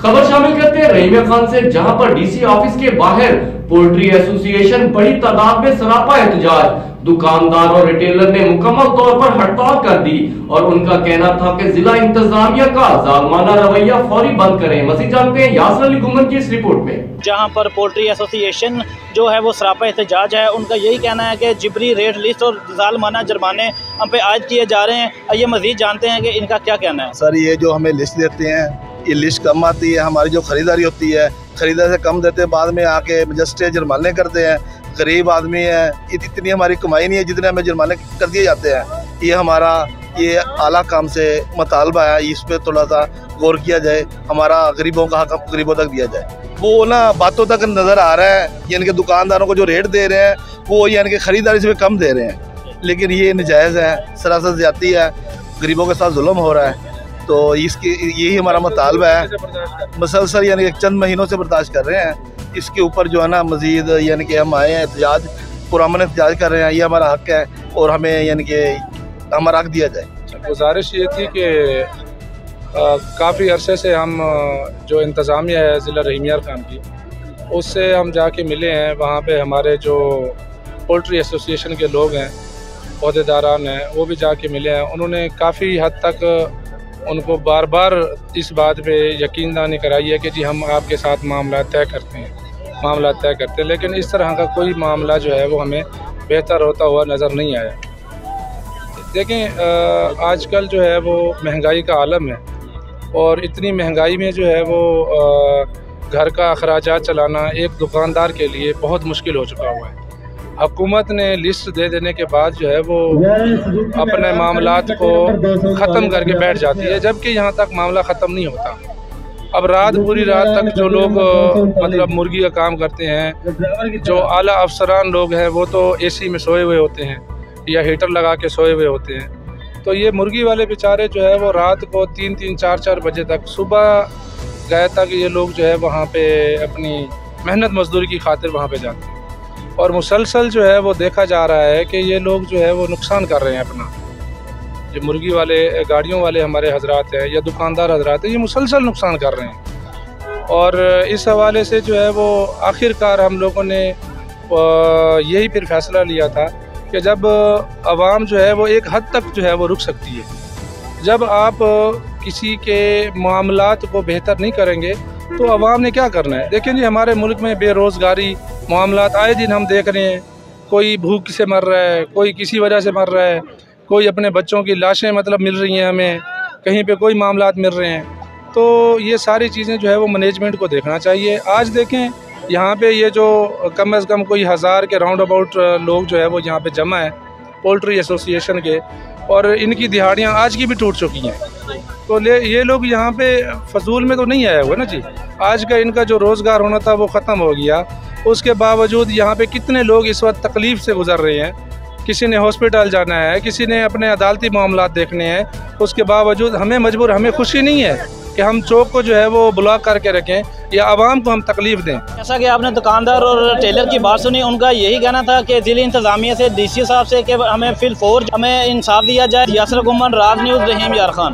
खबर शामिल करते हैं रहीमिया खान से, जहां पर डीसी ऑफिस के बाहर पोल्ट्री एसोसिएशन बड़ी तादाद में सरापा एहतजाज। दुकानदार और रिटेलर ने मुकम्मल तौर पर हड़ताल कर दी और उनका कहना था कि जिला इंतजामिया का जालमाना रवैया फौरी बंद करें। मज़ीद जानते हैं यासर अली गुमन की इस रिपोर्ट में। जहां पर पोल्ट्री एसोसिएशन जो है वो सरापा एहतजाज है, उनका यही कहना है कि जिबरी रेट लिस्ट और जालमाना जुर्माने हम पे आयद किए जा रहे हैं। ये मजीद जानते हैं कि इनका क्या कहना है। सर, ये जो हमें लिस्ट देते हैं, ये लिस्ट कम आती है, हमारी जो खरीदारी होती है खरीदारी से कम देते हैं, बाद में आके मजिस्ट्रेट जुर्माने करते हैं। गरीब आदमी है, इतनी हमारी कमाई नहीं है जितने हमें जुर्माने कर दिए जाते हैं। ये हमारा ये आला काम से मुतालबा है, इस पर थोड़ा सा गौर किया जाए, हमारा गरीबों का हक गरीबों तक दिया जाए। वो ना बातों तक नज़र आ रहा है, यानी कि दुकानदारों को जो रेट दे रहे हैं वो यानी कि खरीदारी से भी कम दे रहे हैं, लेकिन ये नाजायज़ है, सरासर ज़्यादती है, गरीबों के साथ जुल्म हो रहा है। तो इसकी यही हमारा मुतालबा है, मुसलसल यानी कि चंद महीनों से बर्दाश्त कर रहे हैं। इसके ऊपर जो है ना मज़ीद यानी कि हम आए हैं एहतजाज, पुरअमन एहतजाज कर रहे हैं, ये हमारा हक है और हमें यानी कि हमारा हक दिया जाए। गुजारिश ये थी कि काफ़ी अरसे से हम जो इंतज़ामिया है ज़िला रहीमिया खान की, उससे हम जाके मिले हैं। वहाँ पे हमारे जो पोल्ट्री एसोसिएशन के लोग हैं, अहदेदारान हैं, वो भी जाके मिले हैं। उन्होंने काफ़ी हद तक उनको बार बार इस बात पे यकीन दहानी कराई है कि जी हम आपके साथ मामला तय करते हैं, लेकिन इस तरह का कोई मामला जो है वो हमें बेहतर होता हुआ नज़र नहीं आया। देखें, आजकल जो है वो महंगाई का आलम है और इतनी महंगाई में जो है वो घर का अखराजात चलाना एक दुकानदार के लिए बहुत मुश्किल हो चुका हुआ है। हुकूमत ने लिस्ट दे देने के बाद जो है वो अपने मामलात को ख़त्म करके बैठ जाती है, जबकि यहाँ तक मामला ख़त्म नहीं होता। अब पूरी रात तक जो लोग मतलब मुर्गी का काम करते हैं, जो आला अफसरान लोग हैं, वो तो एसी में सोए हुए होते हैं या हीटर लगा के सोए हुए होते हैं। तो ये मुर्गी वाले बेचारे जो है वो रात को 3-3, 4-4 बजे तक, सुबह गए तक ये लोग जो है वहाँ पे अपनी मेहनत मजदूरी की खातिर वहाँ पे जाते हैं और मुसलसल जो है वो देखा जा रहा है कि ये लोग जो है वो नुकसान कर रहे हैं अपना। जो मुर्गी वाले गाड़ियों वाले हमारे हजरात हैं या दुकानदार हजरात हैं, ये मुसलसल नुकसान कर रहे हैं। और इस हवाले से जो है वो आखिरकार हम लोगों ने यही फिर फैसला लिया था कि जब आवाम जो है वो एक हद तक जो है वो रुक सकती है, जब आप किसी के मामलात को बेहतर नहीं करेंगे तो आवाम ने क्या करना है। देखिए जी, हमारे मुल्क में बेरोज़गारी मामलात आए दिन हम देख रहे हैं। कोई भूख से मर रहा है, कोई किसी वजह से मर रहा है, कोई अपने बच्चों की लाशें मतलब मिल रही हैं हमें, कहीं पे कोई मामलात मिल रहे हैं। तो ये सारी चीज़ें जो है वो मैनेजमेंट को देखना चाहिए। आज देखें यहाँ पे ये जो कम से कम कोई 1000 के राउंड अबाउट लोग जो है वो यहाँ पे जमा है पोल्ट्री एसोसिएशन के, और इनकी दिहाड़ियाँ आज की भी टूट चुकी हैं। तो ये लोग यहाँ पे फजूल में तो नहीं आया हुआ ना जी। आज का इनका जो रोज़गार होना था वो ख़त्म हो गया। उसके बावजूद यहाँ पे कितने लोग इस वक्त तकलीफ़ से गुज़र रहे हैं। किसी ने हॉस्पिटल जाना है, किसी ने अपने अदालती मामलात देखने हैं, उसके बावजूद हमें खुशी नहीं है कि हम चौक को जो है वो ब्लॉक करके रखें या आवाम को हम तकलीफ़ दें। जैसा कि आपने दुकानदार और टेलर की बात सुनी, उनका यही कहना था कि ज़िला इंतज़ामिया से, डीसी साहब से कि हमें फिल 4 हमें इंसाफ दिया जाए। यासर गुमन, राज न्यूज़, रहीमिया खान।